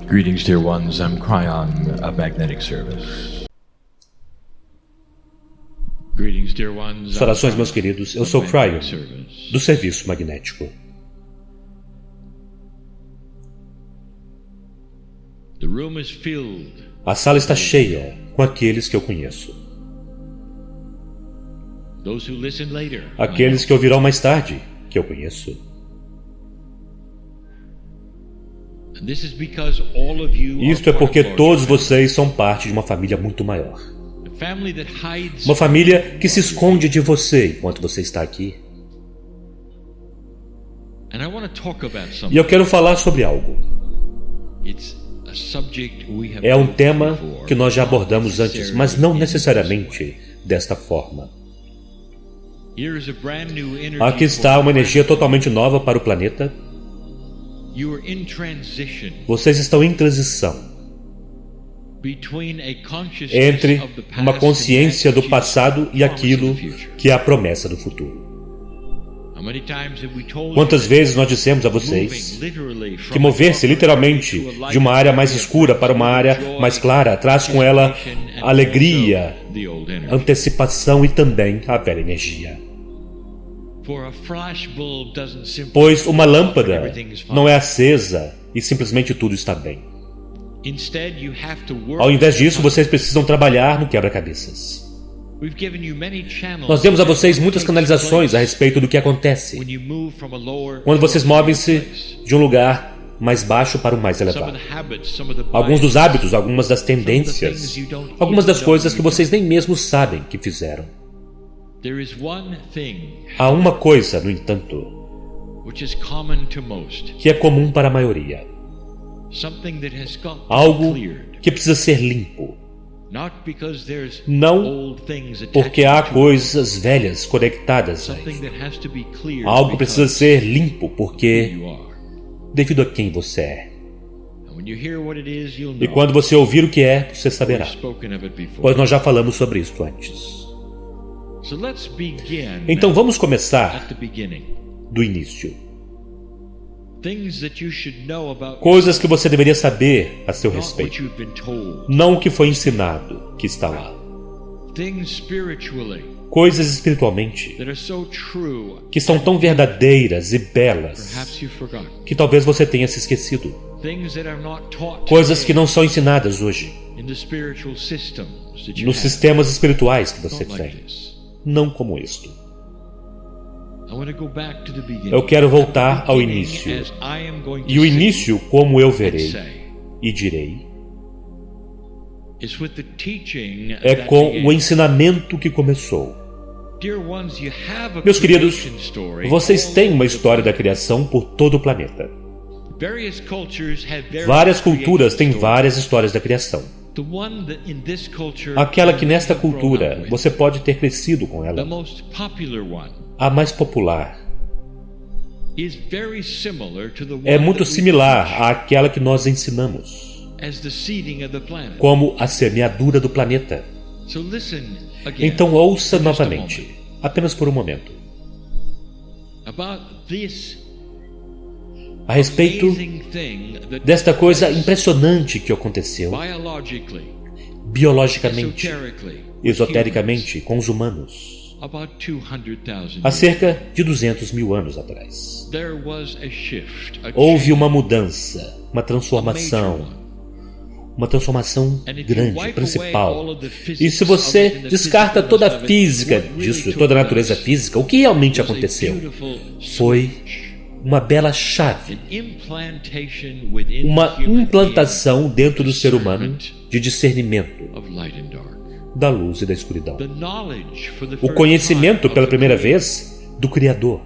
Greetings, dear ones. I'm Cryon of Magnetic Service. Greetings, dear ones. Saudações, meus queridos. Eu sou Cryon, do Serviço Magnético. A sala está cheia com aqueles que eu conheço. Aqueles que ouvirão mais tarde, que eu conheço. Isto é porque todos vocês são parte de uma família muito maior. Uma família que se esconde de você enquanto você está aqui. E eu quero falar sobre algo. É um tema que nós já abordamos antes, mas não necessariamente desta forma. Aqui está uma energia totalmente nova para o planeta. Vocês estão em transição entre uma consciência do passado e aquilo que é a promessa do futuro. Quantas vezes nós dissemos a vocês que mover-se literalmente de uma área mais escura para uma área mais clara traz com ela alegria, antecipação e também a velha energia. Pois uma lâmpada não é acesa e simplesmente tudo está bem. Ao invés disso, vocês precisam trabalhar no quebra-cabeças. Nós demos a vocês muitas canalizações a respeito do que acontece quando vocês movem-se de um lugar mais baixo para o mais elevado. Alguns dos hábitos, algumas das tendências, algumas das coisas que vocês nem mesmo sabem que fizeram. Há uma coisa, no entanto, que é comum para a maioria. Algo que precisa ser limpo. Não porque há coisas velhas conectadas a isso. Algo precisa ser limpo porque devido a quem você é. E quando você ouvir o que é, você saberá. Pois nós já falamos sobre isso antes. Então vamos começar do início. Coisas que você deveria saber a seu respeito. Não o que foi ensinado que está lá. Coisas espiritualmente que são tão verdadeiras e belas que talvez você tenha se esquecido. Coisas que não são ensinadas hoje nos sistemas espirituais que você tem. Não como isto. Eu quero voltar ao início. E o início, como eu verei e direi, é com o ensinamento que começou. Meus queridos, vocês têm uma história da criação por todo o planeta. Várias culturas têm várias histórias da criação. Aquela que nesta cultura você pode ter crescido com ela, a mais popular, é muito similar àquela que nós ensinamos como a semeadura do planeta. Então ouça novamente, apenas por um momento, a respeito desta coisa impressionante que aconteceu biologicamente, esotericamente, com os humanos, há cerca de 200 mil anos atrás. Houve uma mudança, uma transformação grande, principal. E se você descarta toda a física disso, toda a natureza física, o que realmente aconteceu foi uma bela chave, uma implantação dentro do ser humano de discernimento da luz e da escuridão. O conhecimento pela primeira vez do Criador.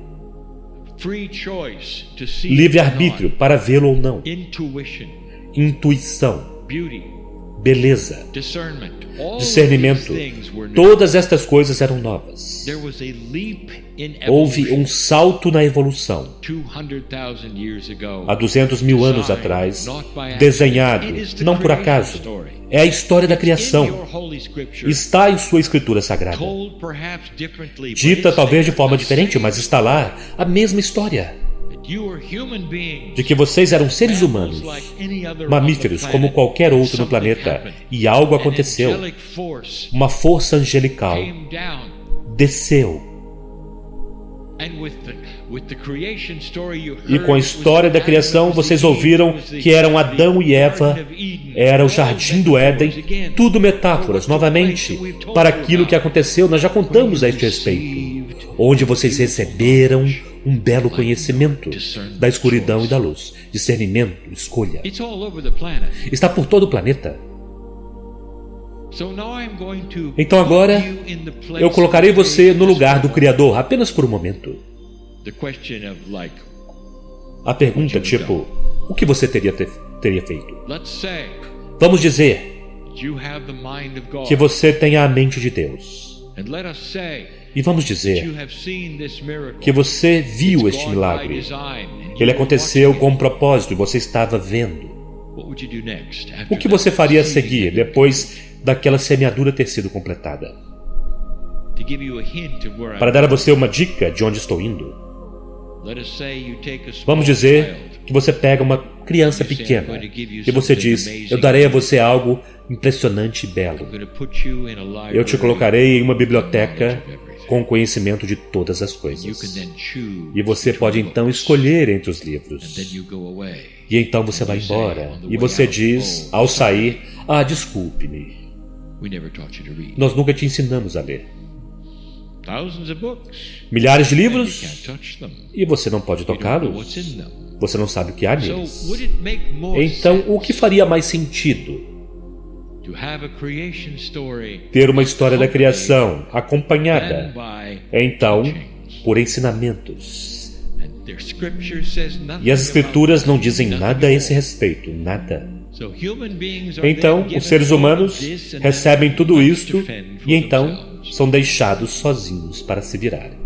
Livre-arbítrio para vê-lo ou não. Intuição. Beleza. Discernimento. Todas estas coisas eram novas. Houve um salto na evolução. Há 200 mil anos atrás, desenhado, não por acaso, é a história da criação. Está em sua escritura sagrada. Dita talvez de forma diferente, mas está lá a mesma história. de que vocês eram seres humanos, mamíferos como qualquer outro no planeta, e algo aconteceu. Uma força angelical desceu. E com a história da criação, vocês ouviram que eram Adão e Eva, era o jardim do Éden, tudo metáforas, novamente, para aquilo que aconteceu. Nós já contamos a este respeito, onde vocês receberam um belo conhecimento da escuridão e da luz, discernimento, escolha. Está por todo o planeta. Então agora, eu colocarei você no lugar do Criador, apenas por um momento. A pergunta tipo, o que você teria feito? Vamos dizer que você tenha a mente de Deus. E vamos dizer que você viu este milagre. Ele aconteceu com um propósito e você estava vendo. O que você faria a seguir depois daquela semeadura ter sido completada? Para dar a você uma dica de onde estou indo, vamos dizer que você pega uma criança pequena e você diz, eu darei a você algo impressionante e belo. Eu te colocarei em uma biblioteca com conhecimento de todas as coisas. E você pode então escolher entre os livros. E então você vai embora. E você diz, ao sair, desculpe-me. Nós nunca te ensinamos a ler. Milhares de livros e você não pode tocá-los. Você não sabe o que há neles. Então, o que faria mais sentido? Ter uma história da criação acompanhada, então, por ensinamentos. E as Escrituras não dizem nada a esse respeito, nada. Então, os seres humanos recebem tudo isto e então são deixados sozinhos para se virarem.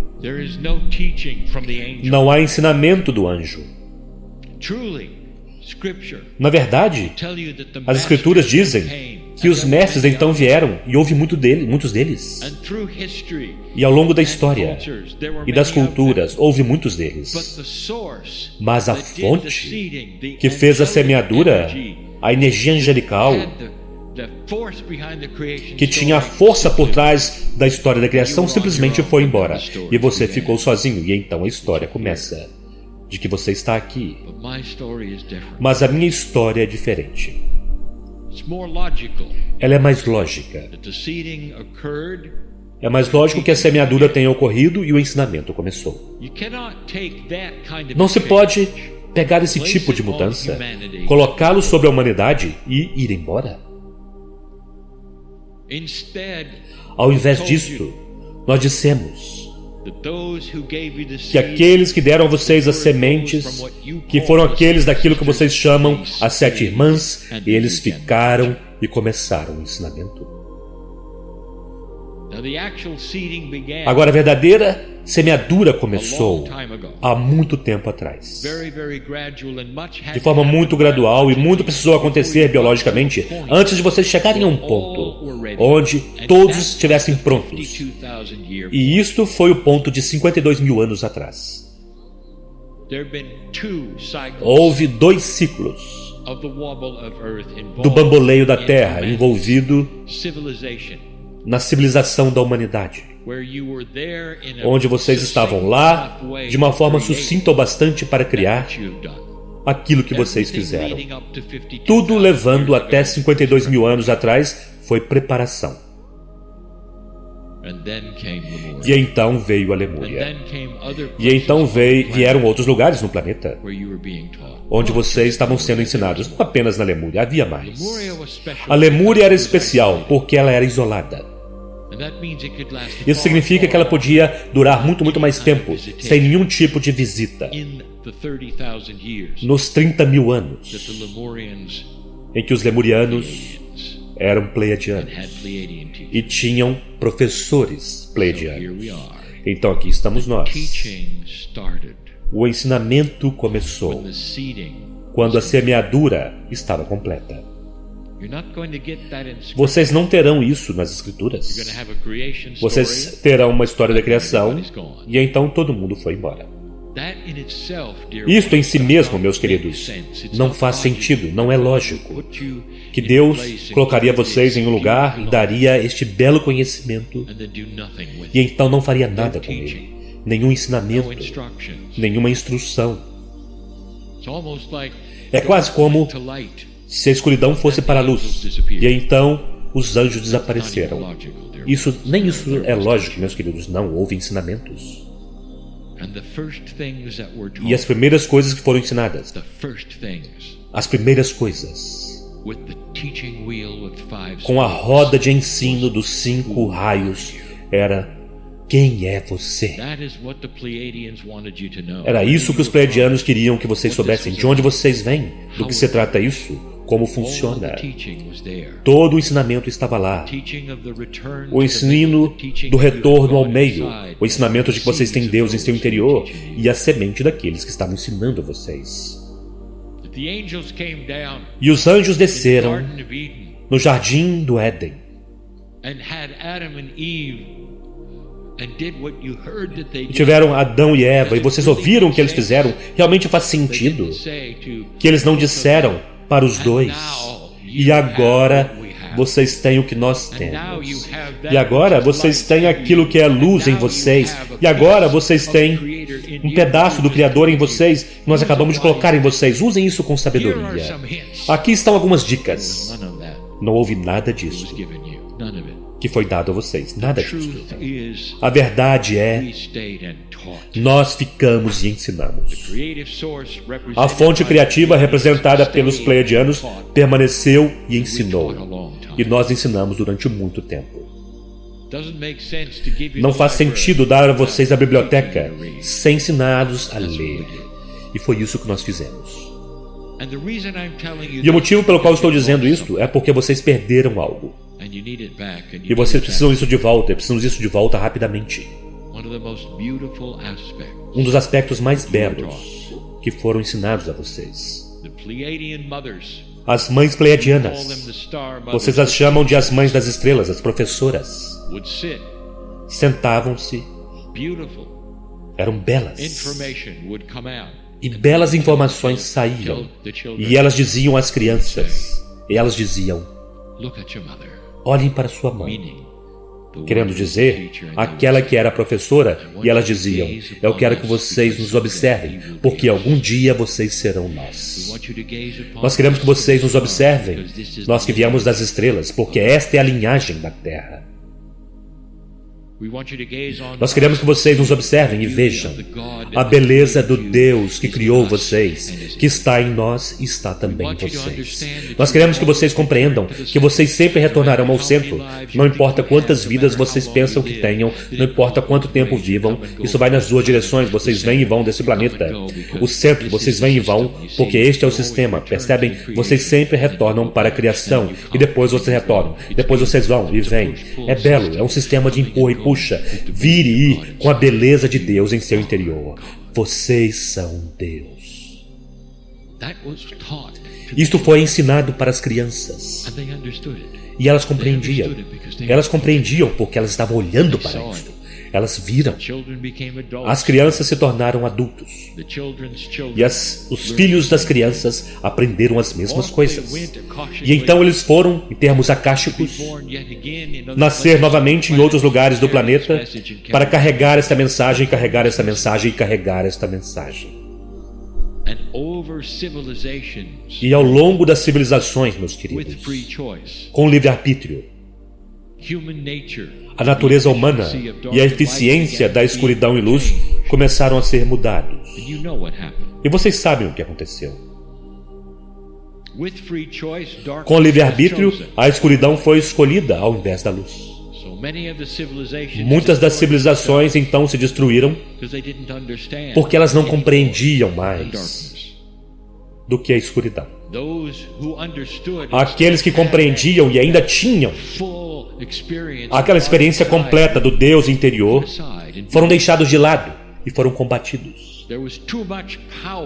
Não há ensinamento do anjo. Na verdade, as Escrituras dizem que os mestres então vieram e houve muitos deles. E ao longo da história e das culturas, houve muitos deles. Mas a fonte que fez a semeadura, a energia angelical, que tinha a força por trás da história da criação, simplesmente foi embora. E você ficou sozinho. E então a história começa de que você está aqui. Mas a minha história é diferente. Ela é mais lógica. É mais lógico que a semeadura tenha ocorrido e o ensinamento começou. Não se pode pegar esse tipo de mudança, colocá-lo sobre a humanidade e ir embora. Ao invés disso, nós dissemos que aqueles que deram a vocês as sementes, que foram aqueles daquilo que vocês chamam as 7 irmãs, eles ficaram e começaram o ensinamento. Agora, a verdadeira semeadura começou há muito tempo atrás. De forma muito gradual, e muito precisou acontecer biologicamente antes de vocês chegarem a um ponto onde todos estivessem prontos. E isto foi o ponto de 52 mil anos atrás. Houve 2 ciclos do bamboleio da Terra envolvido na civilização da humanidade, onde vocês estavam lá de uma forma sucinta o bastante para criar aquilo que vocês fizeram. Tudo levando até 52 mil anos atrás foi preparação. E então veio a Lemúria. E então vieram outros lugares no planeta onde vocês estavam sendo ensinados. Não apenas na Lemúria, havia mais. A Lemúria era especial porque ela era isolada. Isso significa que ela podia durar muito mais tempo, sem nenhum tipo de visita. Nos 30 mil anos em que os lemurianos eram pleiadianos e tinham professores pleiadianos. Então aqui estamos nós. O ensinamento começou quando a semeadura estava completa. Vocês não terão isso nas Escrituras. Vocês terão uma história da criação e então todo mundo foi embora. Isto em si mesmo, meus queridos, não faz sentido, não é lógico. Que Deus colocaria vocês em um lugar e daria este belo conhecimento e então não faria nada com ele. Nenhum ensinamento, nenhuma instrução. É quase como se a escuridão fosse para a luz e então os anjos desapareceram. Nem isso é lógico, meus queridos. Não houve ensinamentos. E as primeiras coisas que foram ensinadas, as primeiras coisas, com a roda de ensino dos 5 raios, era: quem é você? Era isso que os pleiadianos queriam que vocês soubessem. De onde vocês vêm? Do que se trata isso? Como funciona? Todo o ensinamento estava lá. O ensino do retorno ao meio. O ensinamento de que vocês têm Deus em seu interior e a semente daqueles que estavam ensinando a vocês. E os anjos desceram no jardim do Éden e tiveram Adão e Eva, e vocês ouviram o que eles fizeram. Realmente faz sentido que eles não disseram para os dois: e agora vocês têm o que nós temos, e agora vocês têm aquilo que é luz em vocês, e agora vocês têm um pedaço do Criador em vocês, que nós acabamos de colocar em vocês. Usem isso com sabedoria. Aqui estão algumas dicas. Não houve nada disso que foi dado a vocês, nada disso. A verdade é: nós ficamos e ensinamos. A fonte criativa representada pelos pleiadianos permaneceu e ensinou, e nós ensinamos durante muito tempo. Não faz sentido dar a vocês a biblioteca sem ensiná-los a ler, e foi isso que nós fizemos. E o motivo pelo qual estou dizendo isso é porque vocês perderam algo. E vocês precisam disso de volta, e precisam disso de volta rapidamente. Um dos aspectos mais belos que foram ensinados a vocês. As mães pleiadianas. Vocês as chamam de as mães das estrelas, as professoras. Sentavam-se. Eram belas. E belas informações saíam. E elas diziam às crianças. E elas diziam: olhem para sua mãe. Querendo dizer, aquela que era a professora, e elas diziam: eu quero que vocês nos observem, porque algum dia vocês serão nós. Nós queremos que vocês nos observem, nós que viemos das estrelas, porque esta é a linhagem da Terra. Nós queremos que vocês nos observem e vejam a beleza do Deus que criou vocês, que está em nós e está também em vocês. Nós queremos que vocês compreendam que vocês sempre retornarão ao centro. Não importa quantas vidas vocês pensam que tenham, não importa quanto tempo vivam, isso vai nas duas direções. Vocês vêm e vão desse planeta. O centro, vocês vêm e vão, porque este é o sistema, percebem? Vocês sempre retornam para a criação, e depois vocês retornam, depois vocês vão e vêm. É belo, é um sistema de empurra e puxa. Vir e ir com a beleza de Deus em seu interior. Vocês são Deus. Isto foi ensinado para as crianças. E elas compreendiam. Elas compreendiam porque elas estavam olhando para isto. Elas viram. As crianças se tornaram adultos. E os filhos das crianças aprenderam as mesmas coisas. E então eles foram, em termos akáshicos, nascer novamente em outros lugares do planeta para carregar esta mensagem, carregar esta mensagem e carregar esta mensagem. E ao longo das civilizações, meus queridos, com livre-arbítrio, a natureza humana e a eficiência da escuridão e luz começaram a ser mudados. E vocês sabem o que aconteceu. Com o livre-arbítrio, a escuridão foi escolhida ao invés da luz. Muitas das civilizações então se destruíram porque elas não compreendiam mais do que a escuridão. Aqueles que compreendiam e ainda tinham aquela experiência completa do Deus interior foram deixados de lado e foram combatidos.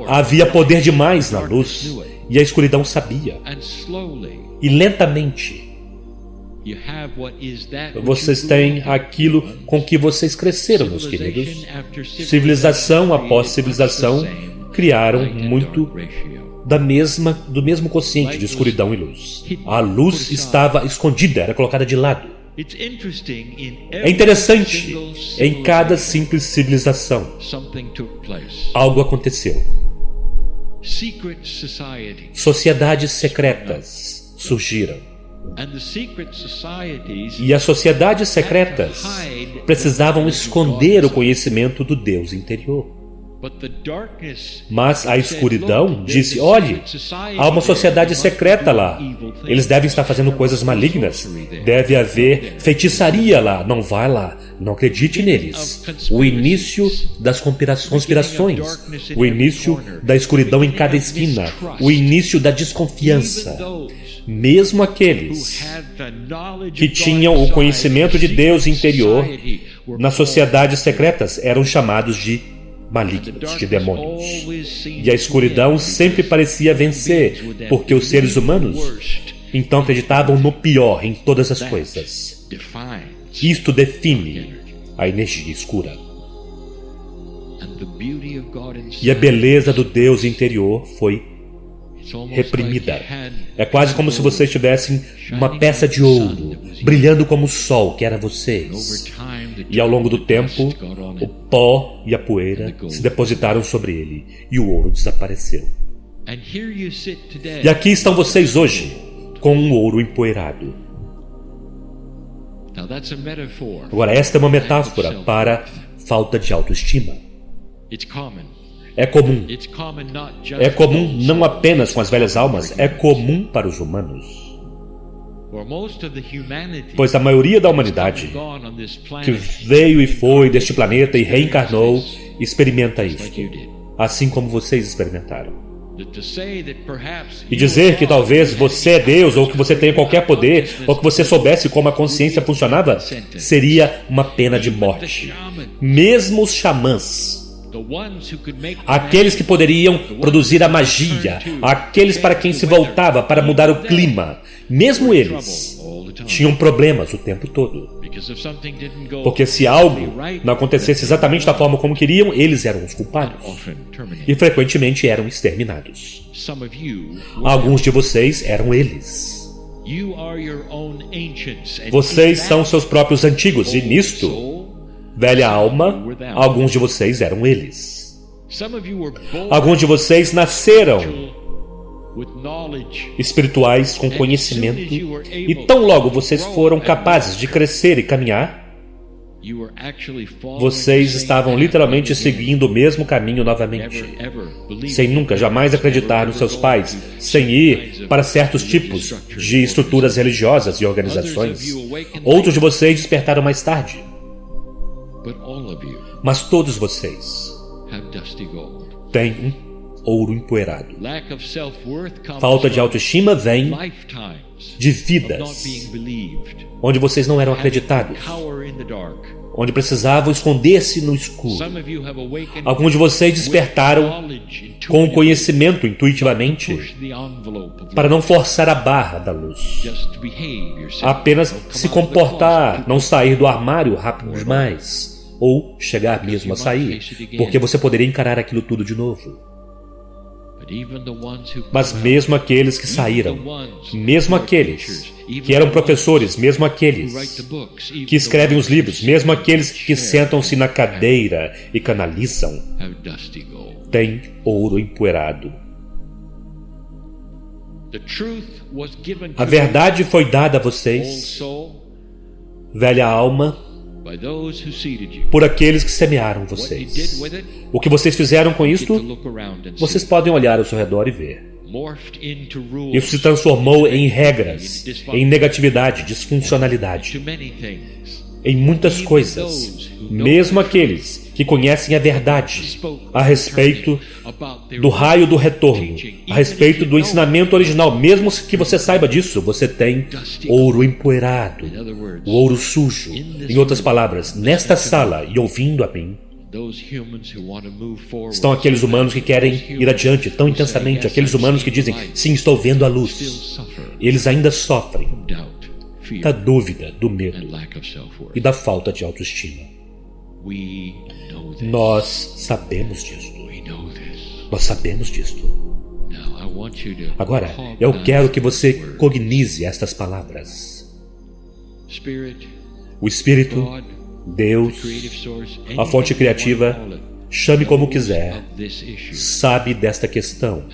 Havia poder demais na luz e a escuridão sabia. E lentamente Vocês têm aquilo com que vocês cresceram, meus queridos. Civilização após civilização criaram muito do mesmo quociente de escuridão e luz. A luz estava escondida, era colocada de lado. É interessante, em cada simples civilização, algo aconteceu. Sociedades secretas surgiram. E as sociedades secretas precisavam esconder o conhecimento do Deus interior. Mas a escuridão disse: olhe, há uma sociedade secreta lá. Eles devem estar fazendo coisas malignas. Deve haver feitiçaria lá. Não vá lá. Não acredite neles. O início das conspirações. O início da escuridão em cada esquina. O início da desconfiança. Mesmo aqueles que tinham o conhecimento de Deus interior, nas sociedades secretas eram chamados de malignos, de demônios. E a escuridão sempre parecia vencer, porque os seres humanos então acreditavam no pior em todas as coisas. Isto define a energia escura. E a beleza do Deus interior foi reprimida. É quase como se vocês tivessem uma peça de ouro brilhando como o sol, que era vocês. E ao longo do tempo, o pó e a poeira se depositaram sobre ele e o ouro desapareceu. E aqui estão vocês hoje, com um ouro empoeirado. Agora, esta é uma metáfora para falta de autoestima. É comum. É comum não apenas com as velhas almas, é comum para os humanos. Pois a maioria da humanidade que veio e foi deste planeta e reencarnou, experimenta isto, assim como vocês experimentaram. E dizer que talvez você é Deus, ou que você tenha qualquer poder, ou que você soubesse como a consciência funcionava, seria uma pena de morte. Mesmo os xamãs, aqueles que poderiam produzir a magia, aqueles para quem se voltava para mudar o clima, mesmo eles tinham problemas o tempo todo. Porque se algo não acontecesse exatamente da forma como queriam, eles eram os culpados. E frequentemente eram exterminados. Alguns de vocês eram eles. Vocês são seus próprios antigos, e nisto, velha alma, alguns de vocês eram eles. Alguns de vocês nasceram espirituais com conhecimento, e tão logo vocês foram capazes de crescer e caminhar, vocês estavam literalmente seguindo o mesmo caminho novamente, sem nunca jamais acreditar nos seus pais, sem ir para certos tipos de estruturas religiosas e organizações. Outros de vocês despertaram mais tarde. Mas todos vocês têm um ouro empoeirado. Falta de autoestima vem de vidas onde vocês não eram acreditados, onde precisavam esconder-se no escuro. Alguns de vocês despertaram com o conhecimento intuitivamente para não forçar a barra da luz, apenas se comportar, não sair do armário rápido demais, ou chegar mesmo a sair, porque você poderia encarar aquilo tudo de novo. Mas mesmo aqueles que saíram, mesmo aqueles que eram professores, mesmo aqueles que escrevem os livros, mesmo aqueles que sentam-se na cadeira e canalizam, têm ouro empoeirado. A verdade foi dada a vocês, velha alma, por aqueles que semearam vocês. O que vocês fizeram com isto, vocês podem olhar ao seu redor e ver. Isso se transformou em regras, em negatividade, disfuncionalidade, em muitas coisas. Mesmo aqueles que conhecem a verdade a respeito do raio do retorno, a respeito do ensinamento original, mesmo que você saiba disso, você tem ouro empoeirado, o ouro sujo. Em outras palavras, nesta sala e ouvindo a mim, estão aqueles humanos que querem ir adiante tão intensamente, aqueles humanos que dizem, sim, estou vendo a luz. Eles ainda sofrem da dúvida, do medo e da falta de autoestima. Nós sabemos disto. Nós sabemos disto. Agora, eu quero que você cognize estas palavras. O Espírito, Deus, a fonte criativa, chame como quiser, sabe desta questão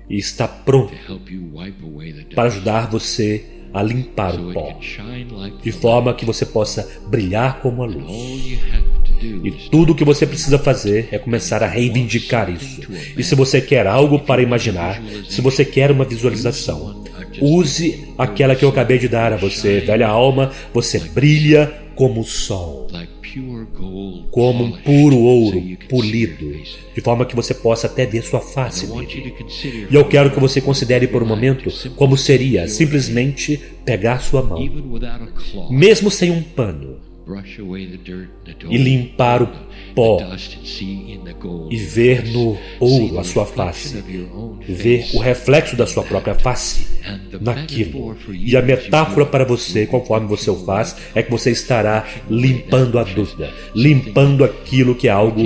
e está pronto para ajudar você a limpar o pó, de forma que você possa brilhar como a luz. E tudo o que você precisa fazer é começar a reivindicar isso. E se você quer algo para imaginar, se você quer uma visualização, use aquela que eu acabei de dar a você, velha alma. Você brilha como o sol, como um puro ouro polido, de forma que você possa até ver sua face nele. E eu quero que você considere por um momento como seria simplesmente pegar sua mão, mesmo sem um pano, e limpar o pó e ver no ouro a sua face, ver o reflexo da sua própria face naquilo. E a metáfora para você, conforme você o faz, é que você estará limpando a dúvida, limpando aquilo que é algo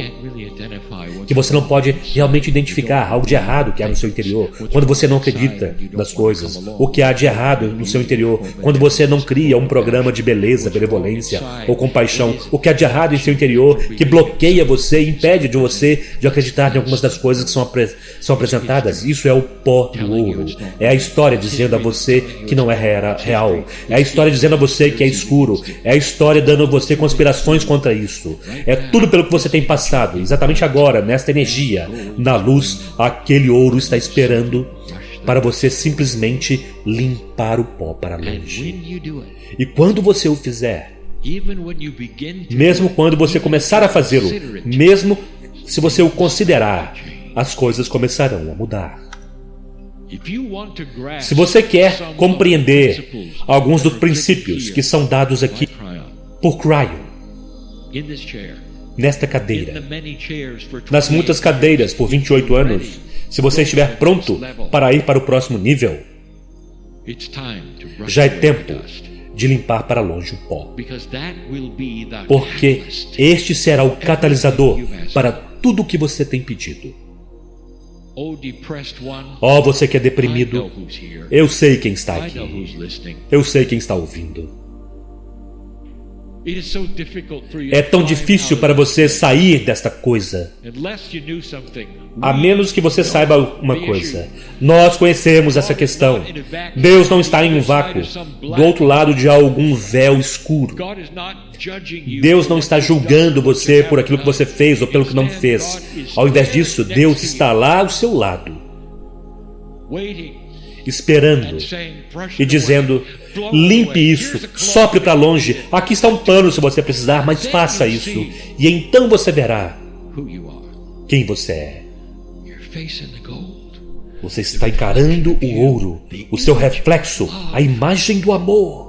que você não pode realmente identificar, algo de errado que há no seu interior, quando você não acredita nas coisas, o que há de errado no seu interior, quando você não cria um programa de beleza, benevolência ou compaixão, o que há de errado em seu interior que bloqueia você e impede de você de acreditar em algumas das coisas que são apresentadas. Isso é o pó do ouro. É a história dizendo a você que não é real. É a história dizendo a você que é escuro. É a história dando a você conspirações contra isso. É tudo pelo que você tem passado. Exatamente agora, nesta energia, na luz, aquele ouro está esperando para você simplesmente limpar o pó para longe. E quando você o fizer, mesmo quando você começar a fazê-lo, mesmo se você o considerar, as coisas começarão a mudar. Se você quer compreender alguns dos princípios que são dados aqui por Cryon, nesta cadeira, nas muitas cadeiras por 28 anos, se você estiver pronto para ir para o próximo nível, já é tempo de limpar para longe o pó, porque este será o catalisador para tudo o que você tem pedido. Oh, você que é deprimido, eu sei quem está aqui, eu sei quem está ouvindo. É tão difícil para você sair desta coisa, a menos que você saiba uma coisa. Nós conhecemos essa questão. Deus não está em um vácuo, do outro lado de algum véu escuro. Deus não está julgando você por aquilo que você fez ou pelo que não fez. Ao invés disso, Deus está lá ao seu lado, esperando e dizendo: limpe isso, sopre para longe, aqui está um pano se você precisar, mas faça isso, e então você verá quem você é. Você está encarando o ouro, o seu reflexo, a imagem do amor.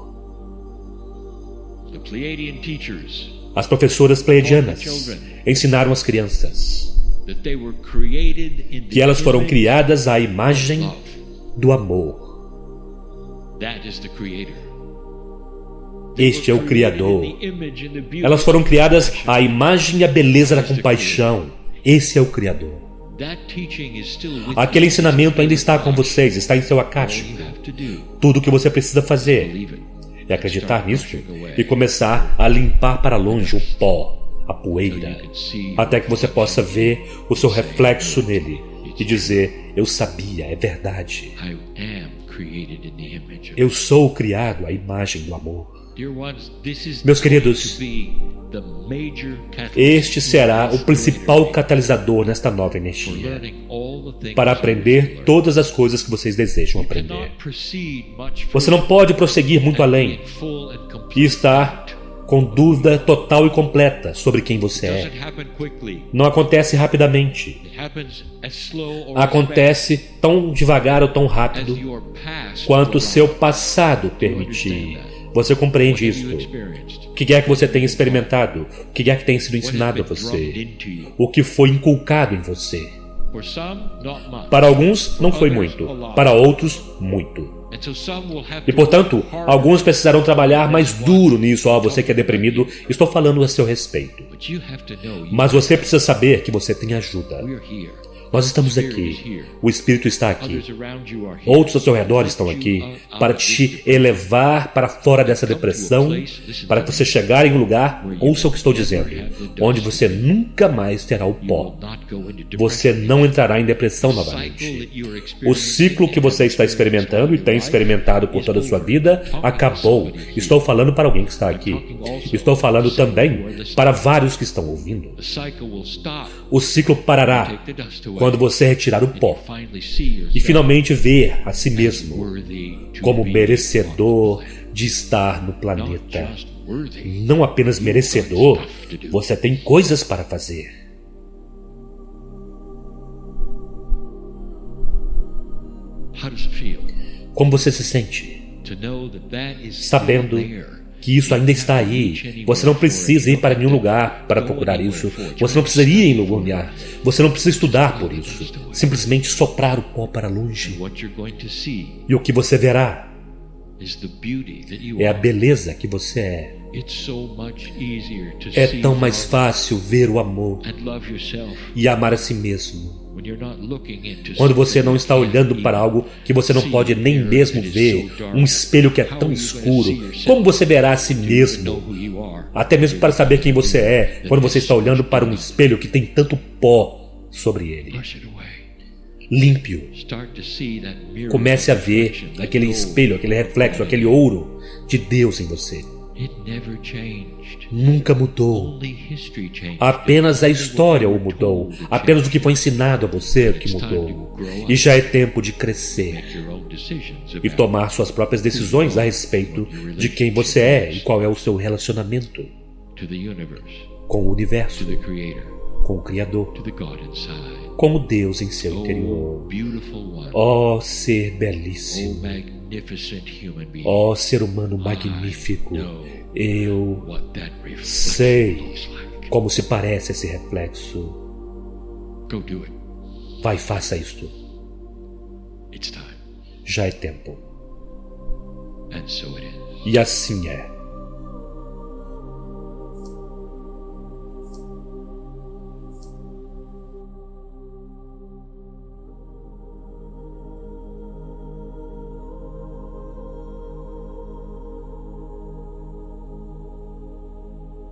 As professoras pleiadianas ensinaram as crianças que elas foram criadas à imagem do amor. Este é o Criador. Elas foram criadas à imagem e à beleza da compaixão. Esse é o Criador. Aquele ensinamento ainda está com vocês, está em seu acástico. Tudo o que você precisa fazer é acreditar nisso e começar a limpar para longe o pó, a poeira, até que você possa ver o seu reflexo nele e dizer: eu sabia, é verdade. Eu sou criado à imagem do amor. Meus queridos, este será o principal catalisador nesta nova energia, para aprender todas as coisas que vocês desejam aprender. Você não pode prosseguir muito além e estar com dúvida total e completa sobre quem você é. Não acontece rapidamente. Acontece tão devagar ou tão rápido quanto o seu passado permitir. Você compreende isso? O que é que você tem experimentado? O que é que tem sido ensinado a você? O que foi inculcado em você? Para alguns, não foi muito. Para outros, muito. E, portanto, alguns precisarão trabalhar mais duro nisso. Você que é deprimido, estou falando a seu respeito. Mas você precisa saber que você tem ajuda. Nós estamos aqui. O Espírito está aqui. Outros ao seu redor estão aqui para te elevar para fora dessa depressão, para que você chegar em um lugar, ouça o que estou dizendo, onde você nunca mais terá o pó. Você não entrará em depressão novamente. O ciclo que você está experimentando e tem experimentado por toda a sua vida acabou. Estou falando para alguém que está aqui. Estou falando também para vários que estão ouvindo. O ciclo parará quando você retirar o pó e finalmente ver a si mesmo como merecedor de estar no planeta. Não apenas merecedor, você tem coisas para fazer. Como você se sente? Sabendo que isso ainda está aí. Você não precisa ir para nenhum lugar para procurar isso. Você não precisa ir em nenhum lugar. Você não precisa estudar por isso. Simplesmente soprar o pó para longe. E o que você verá é a beleza que você é. É tão mais fácil ver o amor e amar a si mesmo quando você não está olhando para algo que você não pode nem mesmo ver, um espelho que é tão escuro. Como você verá a si mesmo? Até mesmo para saber quem você é, quando você está olhando para um espelho que tem tanto pó sobre ele. Limpe-o. Comece a ver aquele espelho, aquele reflexo, aquele ouro de Deus em você. Nunca mudou. Apenas a história o mudou. Apenas o que foi ensinado a você que mudou. E já é tempo de crescer e tomar suas próprias decisões a respeito de quem você é e qual é o seu relacionamento com o universo, com o Criador, com o Deus em seu interior. Ó ser belíssimo, ó ser humano magnífico, eu sei como se parece esse reflexo. Vai, faça isto. Já é tempo. E assim é.